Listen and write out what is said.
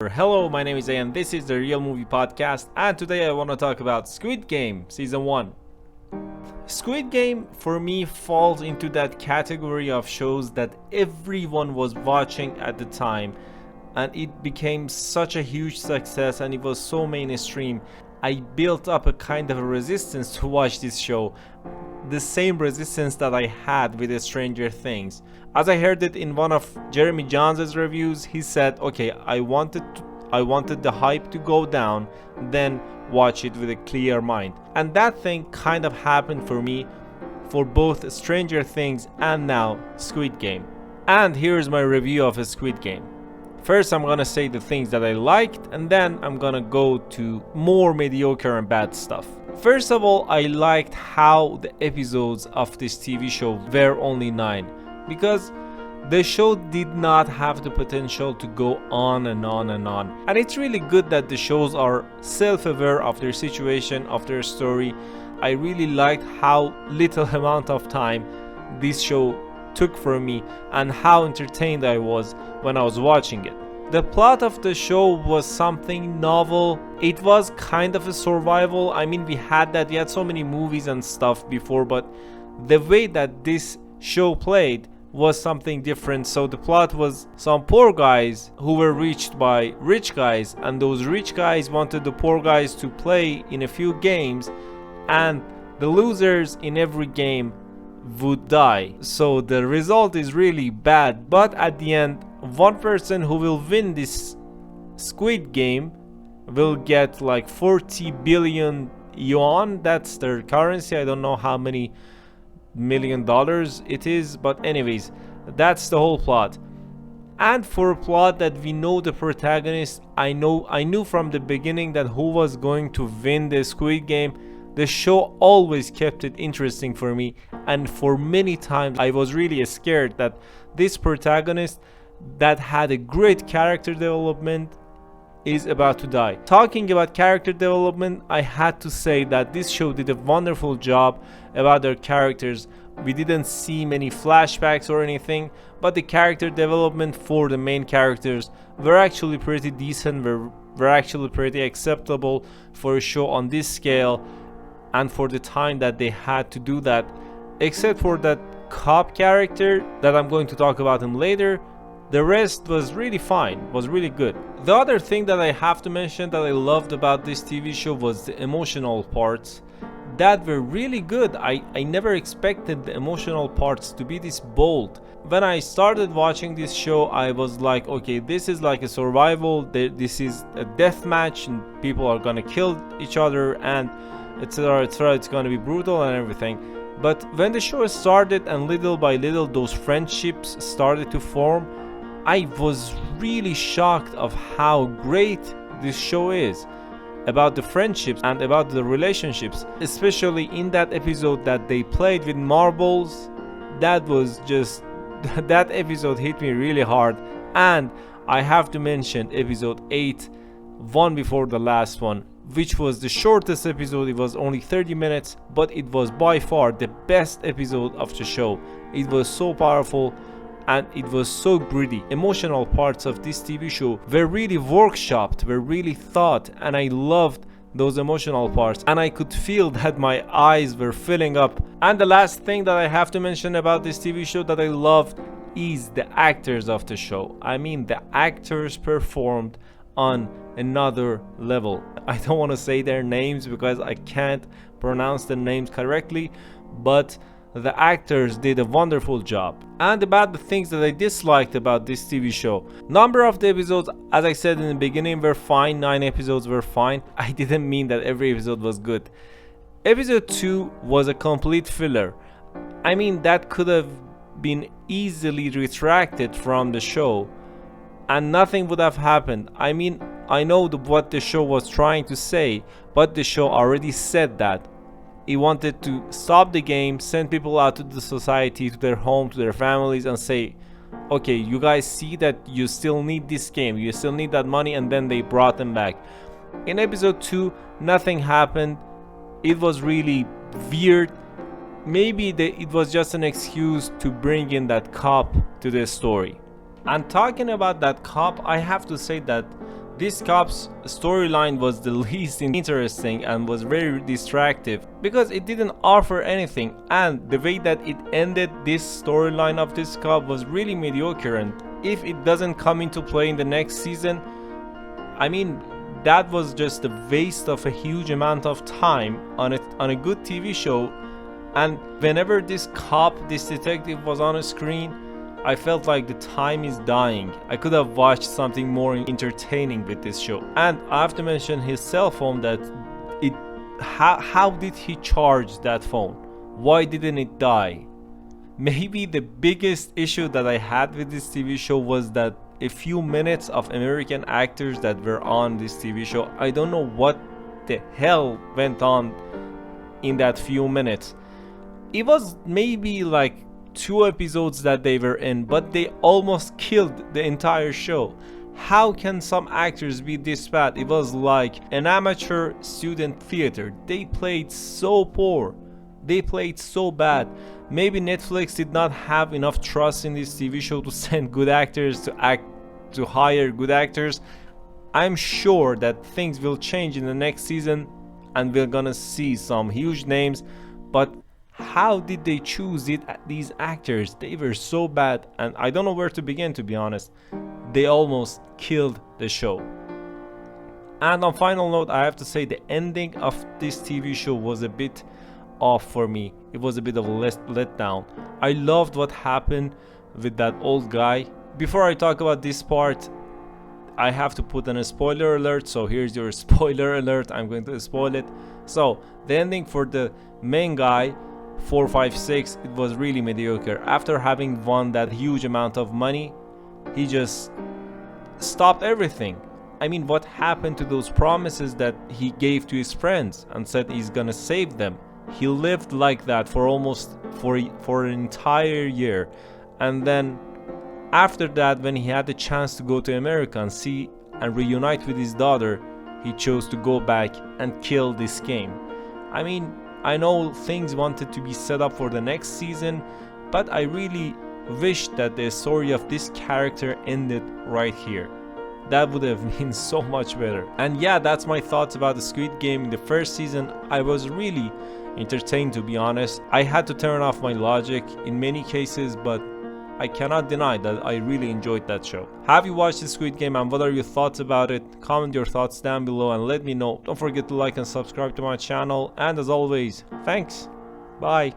Hello, my name is A and this is the Real Movie Podcast, and today I want to talk about Squid Game Season 1. Squid Game for me falls into that category of shows that everyone was watching at the time, and it became such a huge success and it was so mainstream. I built up a kind of a resistance to watch this show, the same resistance that I had with Stranger Things. As I heard it in one of Jeremy Johns' reviews, he said, okay, I wanted the hype to go down, then watch it with a clear mind. And that thing kind of happened for me for both Stranger Things and now Squid Game. And here's my review of a Squid Game. First, I'm gonna say the things that I liked, and then I'm gonna go to more mediocre and bad stuff. First of all, I liked how the episodes of this TV show were only 9, because the show did not have the potential to go on and on and on. And it's really good that the shows are self-aware of their situation, of their story. I really liked how little amount of time this show took for me and how entertained I was when I was watching it. The plot of the show was something novel. It was kind of a survival. I mean, we had so many movies and stuff before, but the way that this show played was something different. So the plot was some poor guys who were reached by rich guys, and those rich guys wanted the poor guys to play in a few games, and the losers in every game would die. So the result is really bad, but at the end, one person who will win this Squid Game will get like 40 billion yuan. That's their currency. I don't know how many million dollars it is, but anyways, that's the whole plot. And for a plot that we know the protagonist, I knew from the beginning that who was going to win the Squid Game. The show always kept it interesting for me, and for many times I was really scared that this protagonist that had a great character development is about to die. Talking about character development, I had to say that this show did a wonderful job about their characters. We didn't see many flashbacks or anything, but the character development for the main characters were actually pretty decent, were actually pretty acceptable for a show on this scale and for the time that they had to do that. Except for that cop character that I'm going to talk about him later, the rest was really fine, was really good. The other thing that I have to mention that I loved about this TV show was the emotional parts that were really good. I never expected the emotional parts to be this bold. When I started watching this show, I was like, okay, this is like a survival, this is a death match and people are gonna kill each other and etc, etc, it's gonna be brutal and everything. But when the show started and little by little those friendships started to form, I was really shocked of how great this show is about the friendships and about the relationships, especially in that episode that they played with marbles. That was just that episode hit me really hard. And I have to mention episode 8, one before the last one, which was the shortest episode. It was only 30 minutes, but it was by far the best episode of the show. It was so powerful and it was so gritty. Emotional parts of this TV show were really workshopped, were really thought, and I loved those emotional parts, and I could feel that my eyes were filling up. And the last thing that I have to mention about this TV show that I loved is the actors of the show. I mean, the actors performed on another level. I don't want to say their names because I can't pronounce the names correctly, but the actors did a wonderful job. And about the things that I disliked about this TV show, number of the episodes, as I said in the beginning, were fine. 9 episodes were fine. I didn't mean that every episode was good. Episode 2 was a complete filler. I mean, that could have been easily retracted from the show and nothing would have happened. I mean, I know what the show was trying to say, but the show already said that. He wanted to stop the game, send people out to the society, to their home, to their families, and say, okay, you guys see that you still need this game, you still need that money, and then they brought them back. In episode 2, nothing happened. It was really weird. Maybe it was just an excuse to bring in that cop to the story. And talking about that cop, I have to say that This cop's storyline was the least interesting and was very distractive because it didn't offer anything, and the way that it ended this storyline of this cop was really mediocre, and if it doesn't come into play in the next season, I mean, that was just a waste of a huge amount of time on a good TV show. And whenever this detective was on a screen, I felt like the time is dying. I could have watched something more entertaining with this show. And I have to mention his cell phone, that how did he charge that phone? Why didn't it die? Maybe the biggest issue that I had with this TV show was that a few minutes of American actors that were on this TV show, I don't know what the hell went on in that few minutes. It was maybe like 2 episodes that they were in, but they almost killed the entire show. How can some actors be this bad? It was like an amateur student theater. They played so poor. They played so bad. Maybe Netflix did not have enough trust in this TV show to send good actors to hire good actors. I'm sure that things will change in the next season and we're gonna see some huge names, but how did they choose these actors? They were so bad, and I don't know where to begin, to be honest. They almost killed the show. And on final note, I have to say the ending of this TV show was a bit off for me. It was a bit of a letdown. I loved what happened with that old guy. Before I talk about this part, I have to put in a spoiler alert, so here's your spoiler alert. I'm going to spoil it. So the ending for the main guy, 456, it was really mediocre. After having won that huge amount of money, he just stopped everything. I mean, what happened to those promises that he gave to his friends and said he's gonna save them? He lived like that for an entire year, and then after that, when he had the chance to go to America and see and reunite with his daughter, he chose to go back and kill this game. I mean, I know things wanted to be set up for the next season, but I really wish that the story of this character ended right here. That would have been so much better. And yeah, that's my thoughts about the Squid Game in the first season. I was really entertained, to be honest. I had to turn off my logic in many cases, but I cannot deny that I really enjoyed that show. Have you watched the Squid Game and what are your thoughts about it? Comment your thoughts down below and let me know. Don't forget to like and subscribe to my channel, and as always, thanks. Bye.